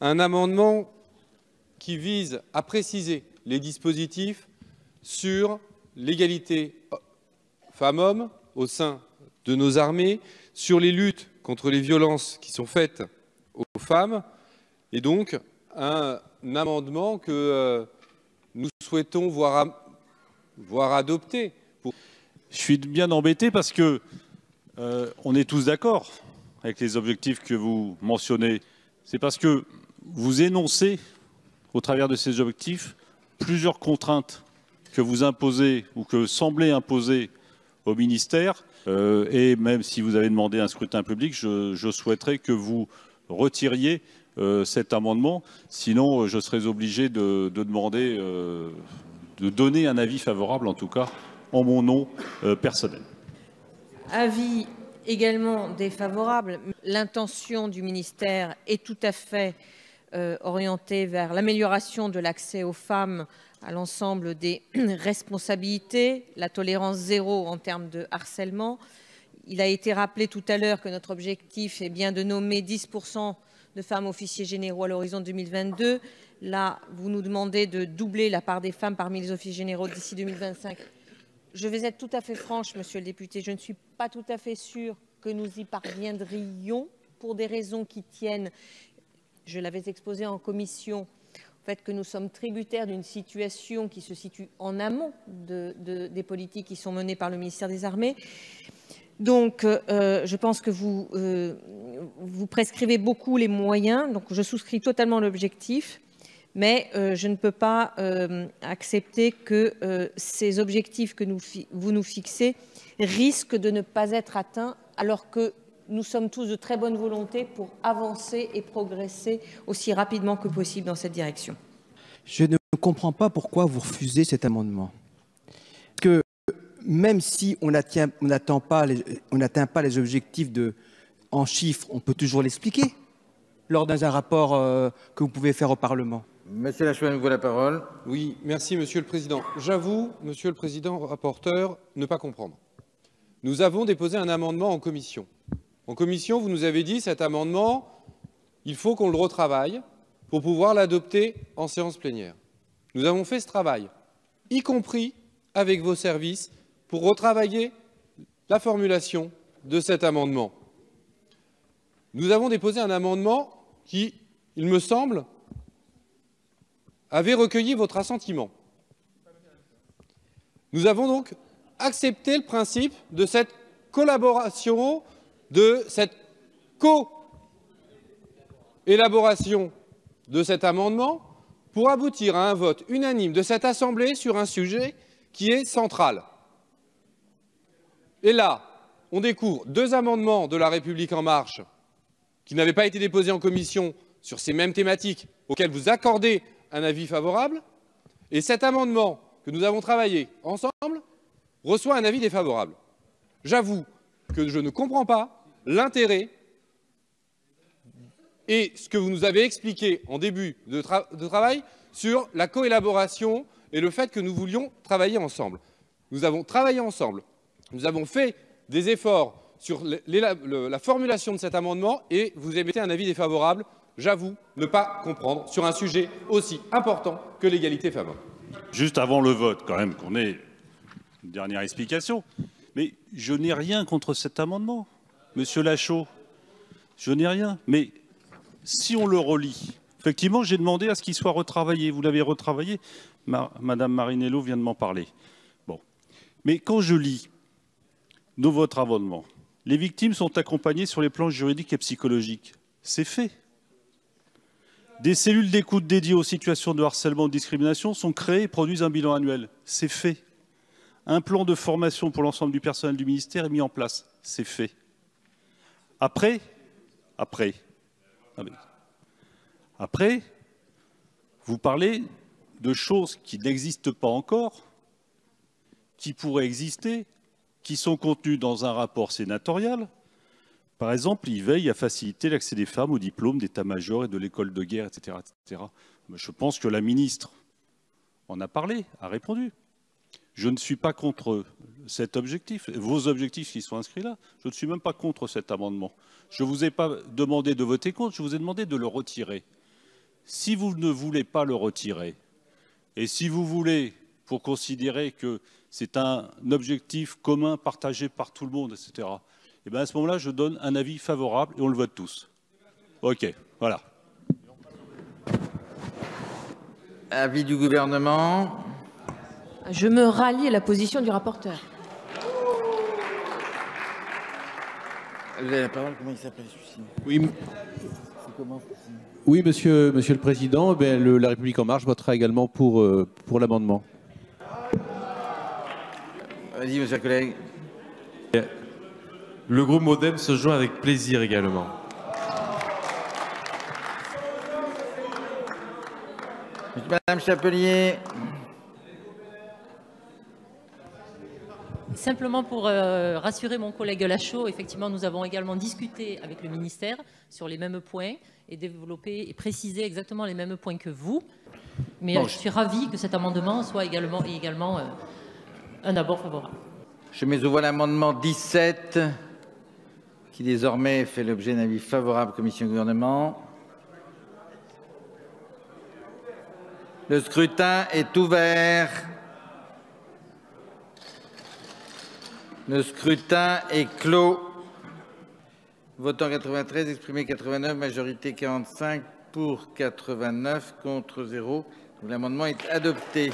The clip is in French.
un amendement qui vise à préciser les dispositifs sur l'égalité femmes-hommes au sein de nos armées, sur les luttes contre les violences qui sont faites aux femmes, et donc un amendement que nous souhaitons voir adopté. Je suis bien embêté parce que on est tous d'accord avec les objectifs que vous mentionnez. C'est parce que vous énoncez, au travers de ces objectifs, plusieurs contraintes que vous imposez ou que semblez imposer au ministère. Et même si vous avez demandé un scrutin public, je souhaiterais que vous retiriez cet amendement. Sinon, je serais obligé de demander, de donner un avis favorable, en tout cas, en mon nom personnel. Avis également défavorable. L'intention du ministère est tout à fait orientée vers l'amélioration de l'accès aux femmes à l'ensemble des responsabilités, la tolérance zéro en termes de harcèlement. Il a été rappelé tout à l'heure que notre objectif est bien de nommer 10% de femmes officiers généraux à l'horizon 2022. Là, vous nous demandez de doubler la part des femmes parmi les officiers généraux d'ici 2025. Je vais être tout à fait franche, monsieur le député, je ne suis pas tout à fait sûre que nous y parviendrions pour des raisons qui tiennent, je l'avais exposé en commission, au fait que nous sommes tributaires d'une situation qui se situe en amont des politiques qui sont menées par le ministère des Armées. Donc, je pense que vous prescrivez beaucoup les moyens, donc je souscris totalement à l'objectif. Mais je ne peux pas accepter que ces objectifs que vous nous fixez risquent de ne pas être atteints alors que nous sommes tous de très bonne volonté pour avancer et progresser aussi rapidement que possible dans cette direction. Je ne comprends pas pourquoi vous refusez cet amendement. Que même si on n'atteint pas les objectifs en chiffres, on peut toujours l'expliquer lors d'un rapport que vous pouvez faire au Parlement. Monsieur Lachaud, vous la parole. Oui, merci Monsieur le Président. J'avoue, Monsieur le Président rapporteur, ne pas comprendre. Nous avons déposé un amendement en commission. En commission, vous nous avez dit cet amendement, il faut qu'on le retravaille pour pouvoir l'adopter en séance plénière. Nous avons fait ce travail, y compris avec vos services, pour retravailler la formulation de cet amendement. Nous avons déposé un amendement qui, il me semble, avait recueilli votre assentiment. Nous avons donc accepté le principe de cette collaboration, de cette co-élaboration de cet amendement pour aboutir à un vote unanime de cette Assemblée sur un sujet qui est central. Et là, on découvre deux amendements de La République En Marche qui n'avaient pas été déposés en commission sur ces mêmes thématiques, auxquels vous accordez un avis favorable, et cet amendement que nous avons travaillé ensemble reçoit un avis défavorable. J'avoue que je ne comprends pas l'intérêt et ce que vous nous avez expliqué en début de travail sur la coélaboration et le fait que nous voulions travailler ensemble. Nous avons travaillé ensemble, nous avons fait des efforts sur la formulation de cet amendement et vous émettez un avis défavorable. J'avoue ne pas comprendre sur un sujet aussi important que l'égalité femmes-hommes. Juste avant le vote, quand même, qu'on ait une dernière explication. Mais je n'ai rien contre cet amendement, monsieur Lachaud. Je n'ai rien. Mais si on le relit, effectivement, j'ai demandé à ce qu'il soit retravaillé. Vous l'avez retravaillé. Madame Marinello vient de m'en parler. Bon. Mais quand je lis dans votre amendement, les victimes sont accompagnées sur les plans juridiques et psychologiques. C'est fait. Des cellules d'écoute dédiées aux situations de harcèlement ou de discrimination sont créées et produisent un bilan annuel. C'est fait. Un plan de formation pour l'ensemble du personnel du ministère est mis en place. C'est fait. Après, vous parlez de choses qui n'existent pas encore, qui pourraient exister, qui sont contenues dans un rapport sénatorial. Par exemple, il veille à faciliter l'accès des femmes au diplôme d'état-major et de l'école de guerre, etc., etc. Je pense que la ministre en a parlé, a répondu. Je ne suis pas contre cet objectif, vos objectifs qui sont inscrits là. Je ne suis même pas contre cet amendement. Je ne vous ai pas demandé de voter contre, je vous ai demandé de le retirer. Si vous ne voulez pas le retirer, et si vous voulez, pour considérer que c'est un objectif commun partagé par tout le monde, etc., et bien à ce moment-là, je donne un avis favorable et on le vote tous. OK, voilà. Avis du gouvernement. Je me rallie à la position du rapporteur. Vous avez la parole, comment il s'appelle celui-ci? Oui, C'est comment celui-ci? oui monsieur le Président, la République En Marche votera également pour l'amendement. Vas-y, monsieur le collègue. Le groupe MoDem se joint avec plaisir également. Madame Chapelier. Simplement pour rassurer mon collègue Lachaud, effectivement, nous avons également discuté avec le ministère sur les mêmes points et développé et précisé exactement les mêmes points que vous. Mais Bon, je suis ravie que cet amendement soit également un abord favorable. Je mets aux voix l'amendement 17, qui désormais fait l'objet d'un avis favorable commission gouvernement. Le scrutin est ouvert. Le scrutin est clos. Votant 93, exprimé 89, majorité 45, pour 89, contre 0. L'amendement est adopté.